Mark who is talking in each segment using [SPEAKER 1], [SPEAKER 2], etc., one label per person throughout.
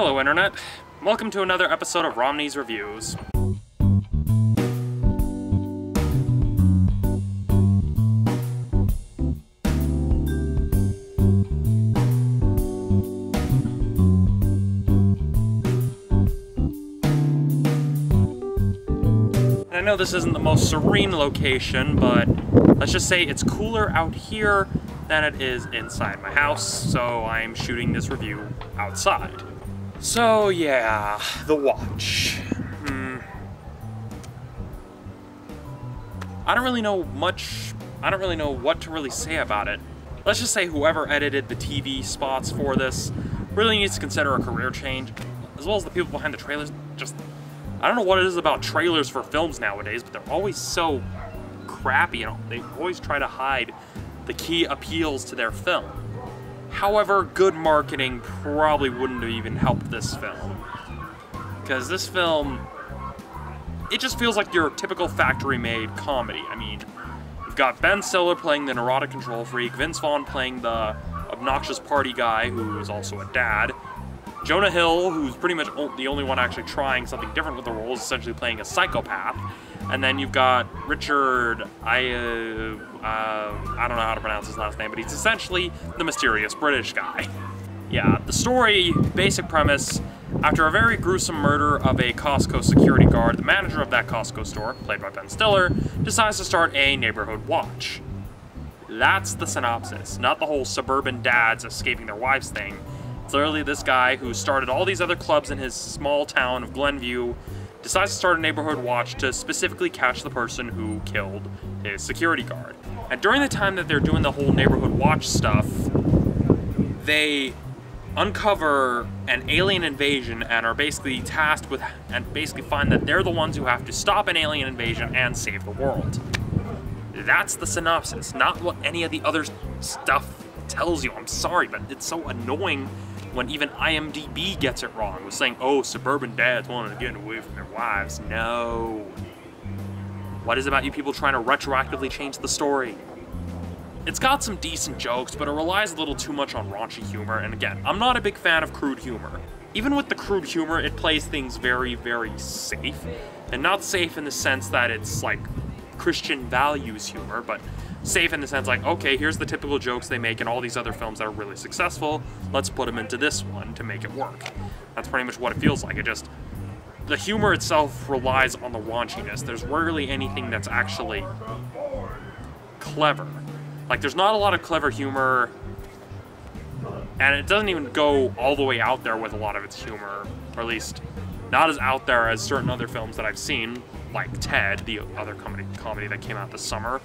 [SPEAKER 1] Hello Internet, welcome to another episode of Romney's Reviews. And I know this isn't the most serene location, but let's just say it's cooler out here than it is inside my house, so I'm shooting this review outside. So yeah, The Watch. I don't really know what to really say about it. Let's just say whoever edited the TV spots for this really needs to consider a career change, as well as the people behind the trailers. I don't know what it is about trailers for films nowadays, but they're always so crappy, they always try to hide the key appeals to their film. However, good marketing probably wouldn't have even helped this film. Because this film, it just feels like your typical factory-made comedy. I mean, you've got Ben Stiller playing the neurotic control freak, Vince Vaughn playing the obnoxious party guy who is also a dad, Jonah Hill, who's pretty much the only one actually trying something different with the role, is essentially playing a psychopath. And then you've got Richard, I don't know how to pronounce his last name, but he's essentially the mysterious British guy. Yeah, the story, basic premise, after a very gruesome murder of a Costco security guard, the manager of that Costco store, played by Ben Stiller, decides to start a neighborhood watch. That's the synopsis, not the whole suburban dads escaping their wives thing. It's literally this guy who started all these other clubs in his small town of Glenview, decides to start a neighborhood watch to specifically catch the person who killed his security guard. And during the time that they're doing the whole neighborhood watch stuff, they uncover an alien invasion and are basically tasked with, and basically find that they're the ones who have to stop an alien invasion and save the world. That's the synopsis, not what any of the other stuff tells you. I'm sorry, but it's so annoying when even IMDb gets it wrong, with saying, oh, suburban dads wanting to get away from their wives. No. What is it about you people trying to retroactively change the story? It's got some decent jokes, but it relies a little too much on raunchy humor, and again, I'm not a big fan of crude humor. Even with the crude humor, it plays things very, very safe. And not safe in the sense that it's like Christian values humor, but safe in the sense like, okay, here's the typical jokes they make in all these other films that are really successful, let's put them into this one to make it work. That's pretty much what it feels like. The humor itself relies on the raunchiness. There's rarely anything that's actually clever. Like, there's not a lot of clever humor, and it doesn't even go all the way out there with a lot of its humor, or at least not as out there as certain other films that I've seen, like Ted, the other comedy that came out this summer.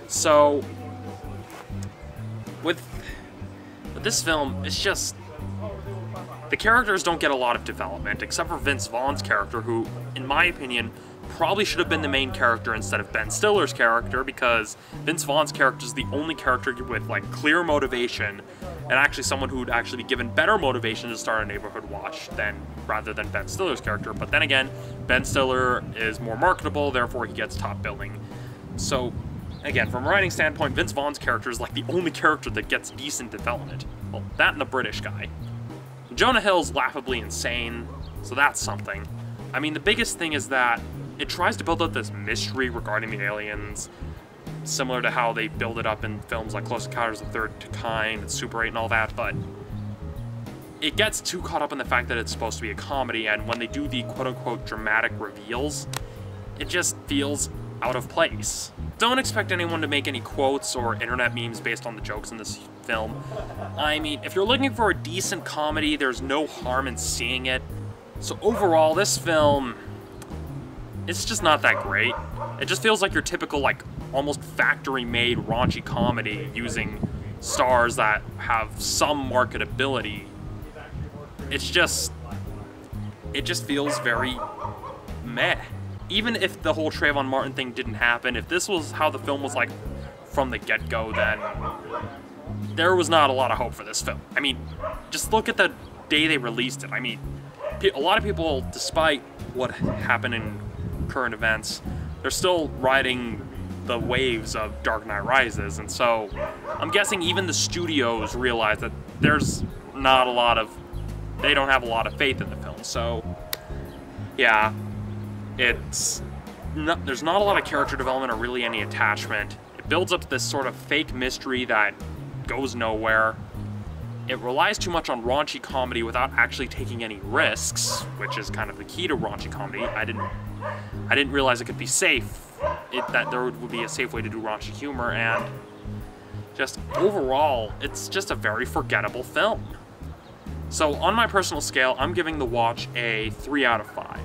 [SPEAKER 1] So, with this film, it's just, the characters don't get a lot of development, except for Vince Vaughn's character, who, in my opinion, probably should have been the main character instead of Ben Stiller's character, because Vince Vaughn's character is the only character with, like, clear motivation, and actually someone who would actually be given better motivation to start a neighborhood watch rather than Ben Stiller's character. But then again, Ben Stiller is more marketable, therefore he gets top billing. So, again, from a writing standpoint, Vince Vaughn's character is like the only character that gets decent development. Well, that and the British guy. Jonah Hill's laughably insane, so that's something. I mean, the biggest thing is that it tries to build up this mystery regarding the aliens, similar to how they build it up in films like Close Encounters of the Third Kind and Super 8 and all that, but it gets too caught up in the fact that it's supposed to be a comedy, and when they do the quote-unquote dramatic reveals, it just feels out of place. Don't expect anyone to make any quotes or internet memes based on the jokes in this film. I mean, if you're looking for a decent comedy, there's no harm in seeing it. So overall, this film, it's just not that great. It just feels like your typical, like, almost factory-made raunchy comedy using stars that have some marketability. It just feels very meh. Even if the whole Trayvon Martin thing didn't happen, if this was how the film was like from the get-go, then there was not a lot of hope for this film. I mean, just look at the day they released it. I mean, a lot of people, despite what happened in current events, they're still riding the waves of Dark Knight Rises, and so I'm guessing even the studios realize that there's not a lot of they don't have a lot of faith in the film. So, yeah, there's not a lot of character development or really any attachment. It builds up this sort of fake mystery that goes nowhere. It relies too much on raunchy comedy without actually taking any risks, which is kind of the key to raunchy comedy. I didn't realize it could be safe, that there would be a safe way to do raunchy humor, and just overall, it's just a very forgettable film. So on my personal scale, I'm giving The Watch a 3 out of 5.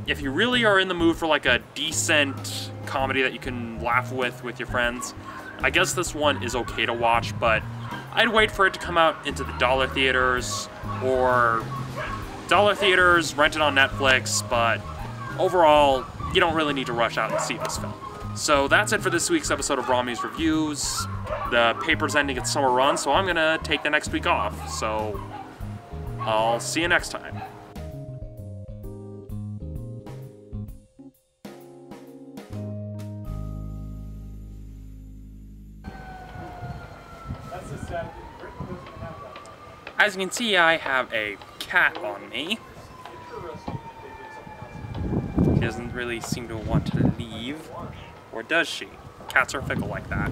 [SPEAKER 1] If you really are in the mood for like a decent comedy that you can laugh with your friends, I guess this one is okay to watch, but I'd wait for it to come out into the dollar theaters, or rent it on Netflix, but overall, you don't really need to rush out and see this film. So that's it for this week's episode of Romney's Reviews. The paper's ending its summer run, so I'm gonna take the next week off. So I'll see you next time. As you can see, I have a cat on me. She doesn't really seem to want to leave, or does she? Cats are fickle like that.